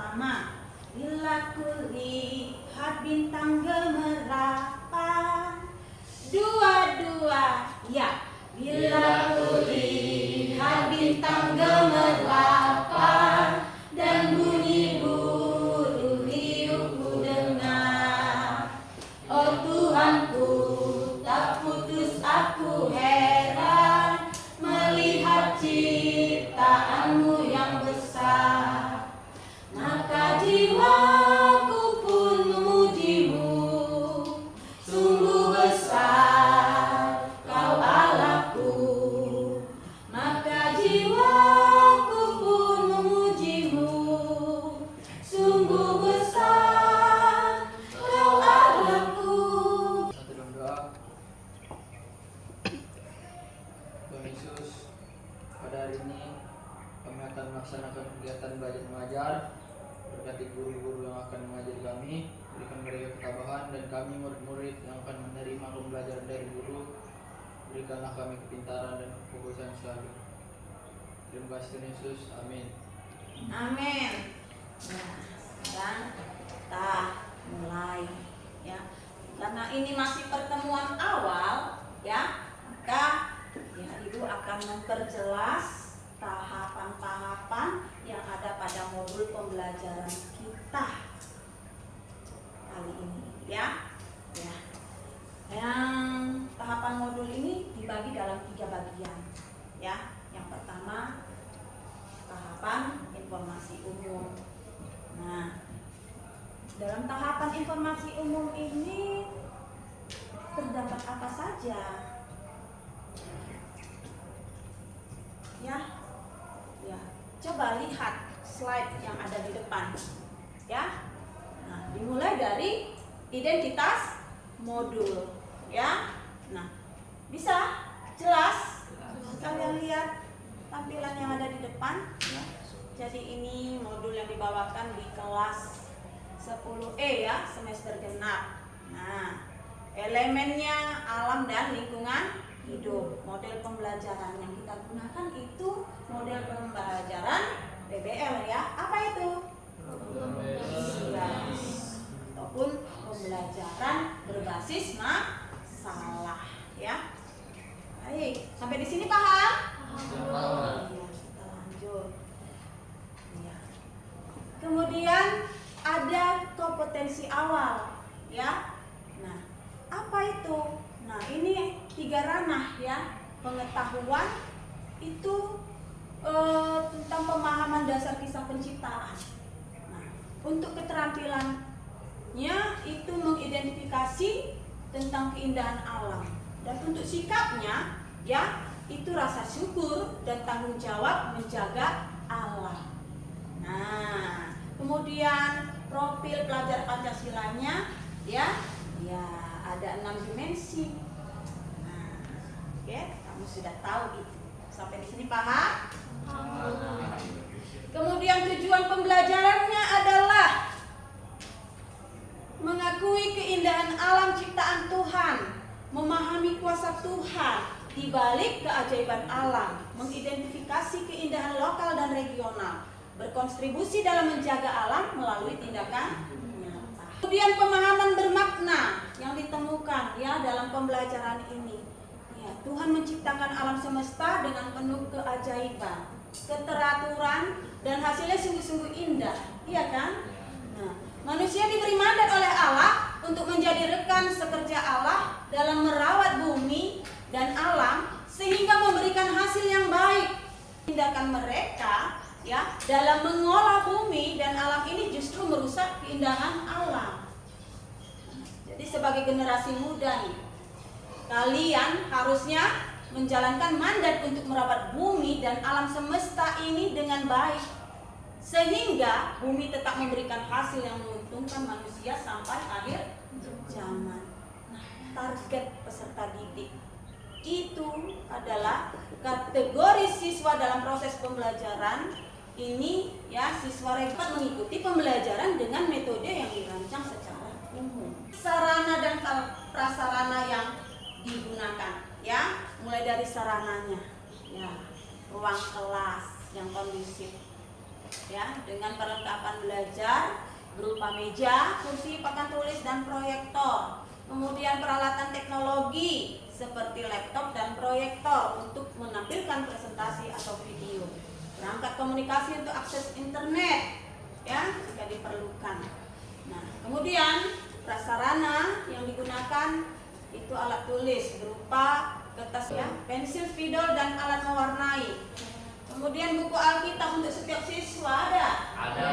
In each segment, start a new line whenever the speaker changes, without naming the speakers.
pertama, bila kulihat bintang gemerlapan. Dua, ya. Bila kulihat bintang gemerlapan dan bunyi burung riuh ku dengar. Oh Tuhanku, tak putus aku heran melihat ciptaanmu yang besar. Maka jiwaku pun memujimu, sungguh besar kau Allahku. Maka jiwaku pun memujimu, sungguh besar kau Allahku.
Satu dalam doa. Tuhan Yesus, pada hari ini kami akan melaksanakan kegiatan belajar mengajar. Berkati guru-guru yang akan mengajari kami, berikan mereka ketabahan, dan kami murid-murid yang akan menerima pembelajaran dari guru, berikanlah kami kepintaran dan kefokusan selalu. Terima kasih Tuhan Yesus, amin.
Amin. Nah, sekarang kita mulai ya. Karena ini masih pertemuan awal ya, maka ya Ibu akan memperjelas tahapan-tahapan yang ada pada modul pembelajaran kita kali ini ya. Ya. Yang tahapan modul ini dibagi dalam 3 bagian ya. Yang pertama tahapan informasi umum. Nah, dalam tahapan informasi umum ini terdapat apa saja? Ya, coba lihat slide yang ada di depan. Ya. Nah, dimulai dari identitas modul. Ya. Nah, bisa jelas kalian lihat tampilan yang ada di depan. Jadi ini modul yang dibawakan di kelas 10E ya, semester genap. Nah, elemennya alam dan lingkungan hidup. Model pembelajaran yang kita gunakan itu model pembelajaran PBL ya. Apa itu? Ataupun pembelajaran berbasis masalah ya. Baik, sampai di sini paham? Iya, kita lanjut. Ya. Kemudian ada kompetensi awal ya. Nah, apa itu? Nah, ini 3 ranah ya. Pengetahuan itu tentang pemahaman dasar kisah penciptaan. Nah, untuk keterampilannya itu mengidentifikasi tentang keindahan alam. Dan untuk sikapnya ya, itu rasa syukur dan tanggung jawab menjaga alam. Nah, kemudian profil pelajar Pancasilanya ya, ada 6 dimensi. Nah, oke, kamu sudah tahu itu. Sampai di sini paham? Kemudian tujuan pembelajarannya adalah mengakui keindahan alam ciptaan Tuhan, memahami kuasa Tuhan di balik keajaiban alam, mengidentifikasi keindahan lokal dan regional, berkontribusi dalam menjaga alam melalui tindakan nyata. Kemudian pemahaman bermakna yang ditemukan ya dalam pembelajaran ini. Ya, Tuhan menciptakan alam semesta dengan penuh keajaiban, keteraturan, dan hasilnya sungguh-sungguh indah, iya kan? Nah, manusia diberi mandat oleh Allah untuk menjadi rekan sekerja Allah dalam merawat bumi dan alam sehingga memberikan hasil yang baik. Tindakan mereka ya dalam mengolah bumi dan alam ini justru merusak keindahan alam. Jadi sebagai generasi muda nih, kalian harusnya menjalankan mandat untuk merawat bumi dan alam semesta ini dengan baik, sehingga bumi tetap memberikan hasil yang menguntungkan manusia sampai akhir zaman. Nah, target peserta didik itu adalah kategori siswa dalam proses pembelajaran ini ya, siswa dapat mengikuti pembelajaran dengan metode yang dirancang secara umum. Sarana dan prasarana yang digunakan ya, mulai dari sarananya ya, ruang kelas yang kondusif, ya, dengan perlengkapan belajar berupa meja, kursi, papan tulis, dan proyektor. Kemudian peralatan teknologi seperti laptop dan proyektor untuk menampilkan presentasi atau video. Perangkat komunikasi untuk akses internet, ya, jika diperlukan. Nah, kemudian prasarana yang digunakan itu alat tulis berupa kertas, ya, pensil, spidol, dan alat mewarnai. Kemudian buku Alkitab untuk setiap siswa ada. Ya,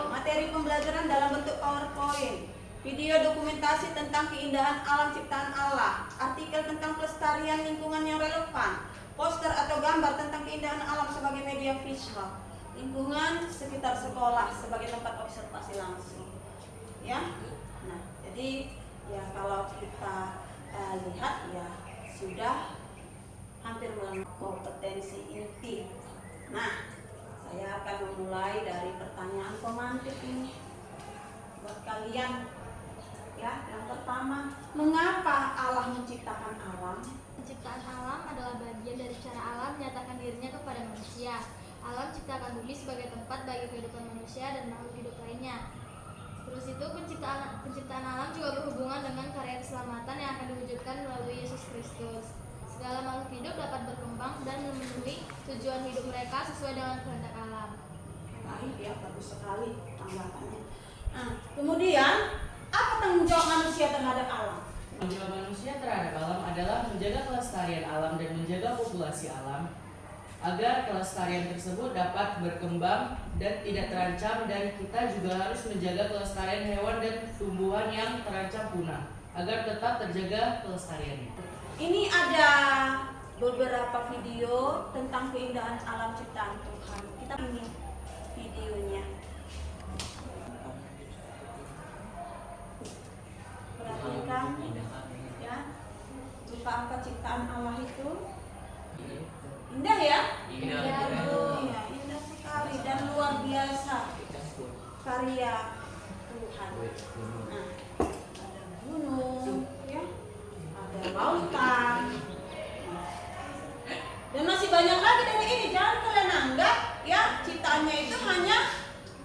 materi pembelajaran dalam bentuk PowerPoint, video dokumentasi tentang keindahan alam ciptaan Allah, artikel tentang pelestarian lingkungan yang relevan, poster atau gambar tentang keindahan alam sebagai media visual, lingkungan sekitar sekolah sebagai tempat observasi langsung. Ya, nah jadi ya kalau kita lihat ya sudah hampir melengkapi kompetensi inti. Nah, saya akan memulai dari pertanyaan pemantik ini buat kalian. Ya, yang pertama, mengapa Allah menciptakan alam?
Penciptaan alam adalah bagian dari cara Allah menyatakan dirinya kepada manusia. Allah menciptakan bumi sebagai tempat bagi kehidupan manusia dan makhluk hidup lainnya. Terus itu penciptaan alam juga berhubungan dengan karya keselamatan yang akan diwujudkan melalui Yesus Kristus. Segala makhluk hidup dapat berkembang dan memenuhi tujuan hidup mereka sesuai dengan kehendak alam.
Baik ya, bagus sekali tanggapannya. Nah, kemudian apa tanggung jawab manusia terhadap alam?
Tanggung jawab manusia terhadap alam adalah menjaga kelestarian alam dan menjaga populasi alam agar kelestarian tersebut dapat berkembang dan tidak terancam, dan kita juga harus menjaga kelestarian hewan dan tumbuhan yang terancam punah agar tetap terjaga kelestariannya.
Ini ada beberapa video tentang keindahan alam ciptaan Tuhan. Kita ini videonya. Perhatikan ya, berupa apa ciptaan Allah itu. Indah ya?
Indah.
Iya, indah sekali dan luar biasa karya Tuhan. Nah, ada gunung, ya, ada lautan, dan masih banyak lagi dari ini. Jangan kalian anggap ya ciptaannya itu hanya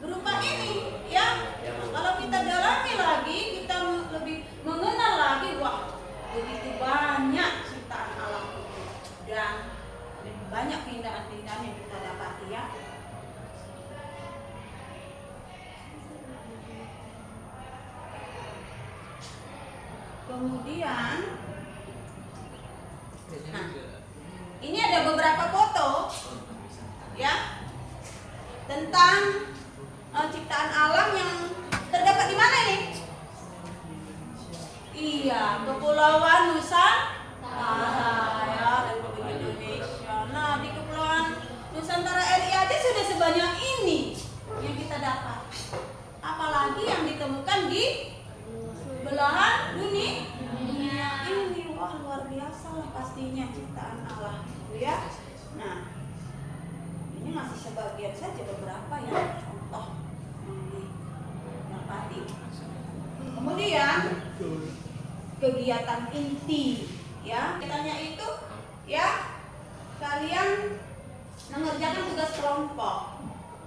berupa ini, ya. Kalau kita dalami lagi, kita lebih mengenal lagi, wah, begitu banyak ciptaan alam itu dan banyak keindahan-keindahan yang kita dapati ya. Kemudian, nah, ini ada beberapa foto ya tentang ciptaan alam yang terdapat di mana ini? Iya, Kepulauan Nusantara ya, Republik Indonesia. Nah, di Kepulauan Nusantara RI aja sudah sebanyak ini yang kita dapat. Apalagi yang ditemukan di belahan dunia ini. Wah, luar biasa lah pastinya ciptaan Allah itu ya. Nah, ini masih sebagian saja, beberapa ya contoh yang didapati. Kemudian kegiatan inti ya, kitanya itu ya kalian mengerjakan tugas kelompok.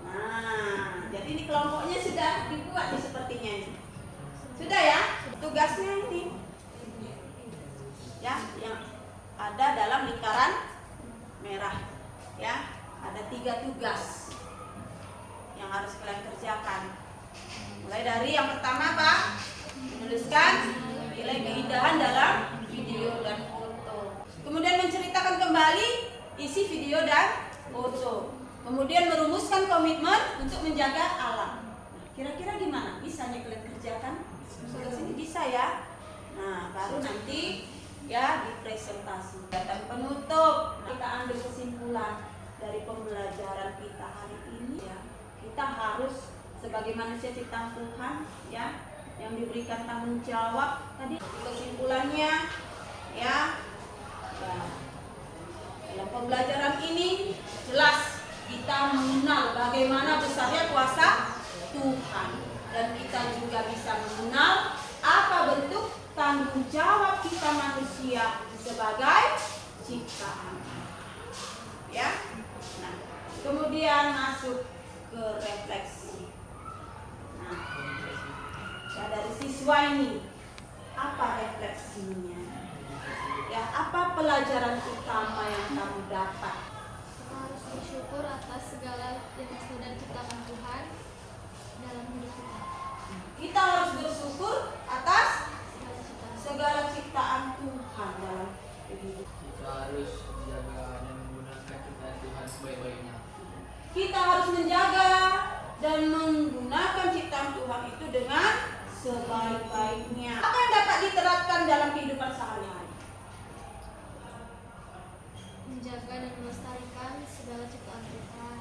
Nah, jadi ini kelompoknya sudah dibuat nih sepertinya ini. Sudah ya, tugasnya ini ya yang ada dalam lingkaran merah ya, ada 3 tugas yang harus kalian kerjakan. Mulai dari yang pertama Pak, menuliskan nilai keindahan dalam video dan foto. Kemudian menceritakan kembali isi video dan foto. Kemudian merumuskan komitmen untuk menjaga alam. Nah, kira-kira gimana? Bisanya kalian kerjakan? Tugas ini bisa ya. Nah, baru nanti ya dipresentasi. Dan penutup, kita ambil kesimpulan dari pembelajaran kita hari ini ya. Kita harus sebagai manusia ciptaan Tuhan ya, yang diberikan tanggung jawab. Tadi kesimpulannya ya, dalam pembelajaran ini jelas kita mengenal bagaimana besarnya kuasa Tuhan, dan kita juga bisa mengenal apa bentuk tanggung jawab kita manusia sebagai ciptaan ya. Nah, kemudian masuk ke siswa ini, apa refleksinya? Ya, apa pelajaran utama yang kamu dapat?
Kita harus bersyukur atas segala yang sudah diciptakan Tuhan dalam hidup kita.
Kita harus bersyukur atas
Segala ciptaan.
segala ciptaan Tuhan dalam hidup.
Kita harus menjaga dan menggunakan ciptaan Tuhan sebaik-baiknya.
Kita harus menjaga dan menggunakan ciptaan Tuhan itu dengan sebaik-baiknya. Apa yang dapat diterapkan dalam kehidupan sehari-hari?
Menjaga dan melestarikan segala ciptaan Tuhan.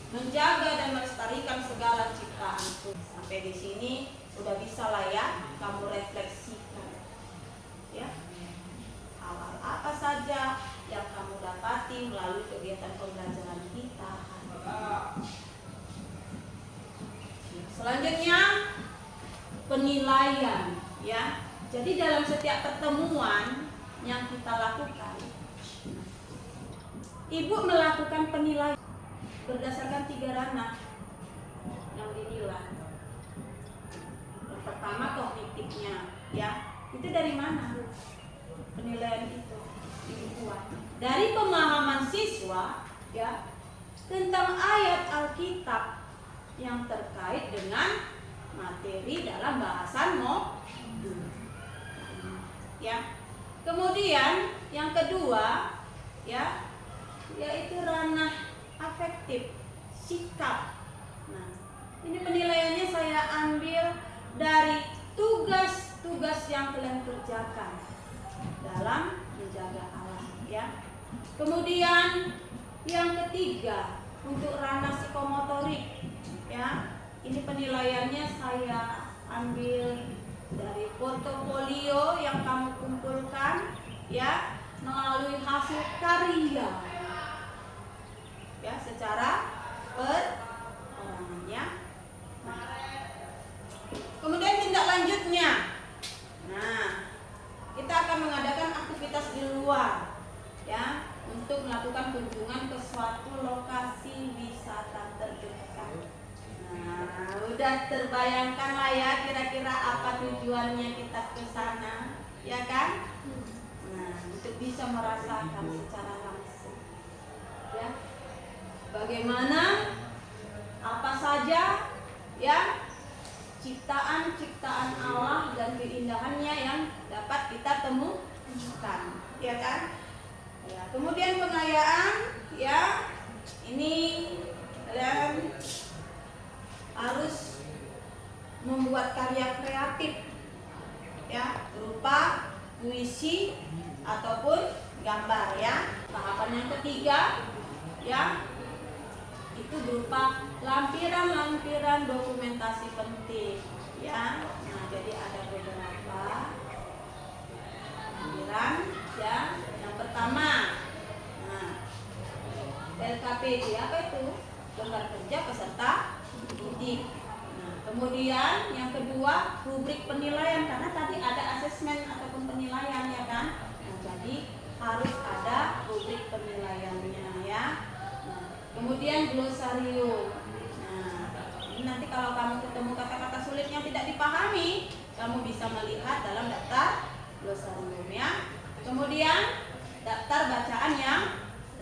Menjaga dan melestarikan segala ciptaan Tuhan. Sampai di sini udah bisa lah ya kamu refleksikan. Ya. Hal apa saja yang kamu dapati melalui kegiatan pembelajaran kita. Selanjutnya penilaian, ya. Jadi dalam setiap pertemuan yang kita lakukan, Ibu melakukan penilaian berdasarkan 3 ranah yang dinilai. Yang pertama kognitifnya, ya. Itu dari mana? Penilaian itu dibuat dari pemahaman siswa, ya, tentang ayat Alkitab yang terkait dengan materi dalam bahasan modul. Ya. Kemudian yang kedua, ya, yaitu ranah afektif, sikap. Nah, ini penilaiannya saya ambil dari tugas-tugas yang kalian kerjakan dalam menjaga alam, ya. Kemudian yang ketiga untuk ranah psikomotorik, ya. Ini penilaiannya saya ambil dari portofolio yang kamu kumpulkan, ya, melalui hasil karya, ya, secara perorangannya. Nah, kemudian tindak lanjutnya, nah, kita akan mengadakan aktivitas di luar, ya, untuk melakukan kunjungan ke suatu lokasi wisata terdekat. Nah, udah terbayangkan lah ya kira-kira apa tujuannya kita ke sana, ya kan? Nah, untuk bisa merasakan secara langsung, ya, bagaimana, apa saja, ya, ciptaan-ciptaan Allah dan keindahannya yang dapat kita temukan, ya kan? Ya, kemudian pengayaan, ya, ini kalian harus membuat karya kreatif, ya, berupa puisi ataupun gambar, ya. Tahapan yang ketiga, ya, itu berupa lampiran-lampiran dokumentasi penting, ya. Nah, jadi ada beberapa lampiran, ya. Yang pertama, nah, LKPD apa itu? Lembar kerja peserta didik. Nah, kemudian yang kedua rubrik penilaian, karena tadi ada asesmen ataupun penilaian, ya kan? Nah, jadi harus ada rubrik penilaiannya, ya. Nah, kemudian glosarium. Nah, ini nanti kalau kamu ketemu kata-kata sulit yang tidak dipahami, kamu bisa melihat dalam daftar glosarium, ya. Kemudian daftar bacaan yang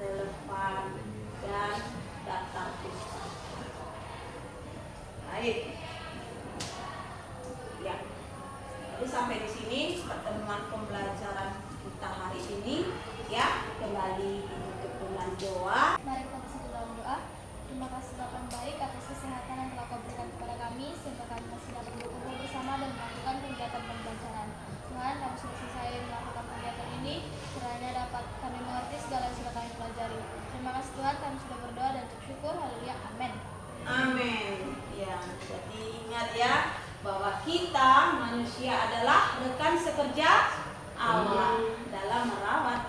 relevan dan daftar khusus. Baik, ya. Jadi sampai di sini pertemuan pembelajaran kita hari ini, ya. Kembali ke bulan doa.
Mari kita bersatu dalam doa. Terima kasih Bapa yang baik atas kesehatan yang telah Kau berikan kepada kami, sehingga kami masih dapat berkumpul bersama dan melakukan kegiatan pembelajaran. Tuhan, kami sudah selesai melakukan kegiatan ini, kiranya dapat kami mengerti segala yang sudah kami pelajari. Terima kasih Tuhan, kami sudah berdoa dan bersyukur. Haleluya, amin.
Amin. Ya, jadi ingat ya bahwa kita manusia adalah rekan sekerja Allah dalam merawat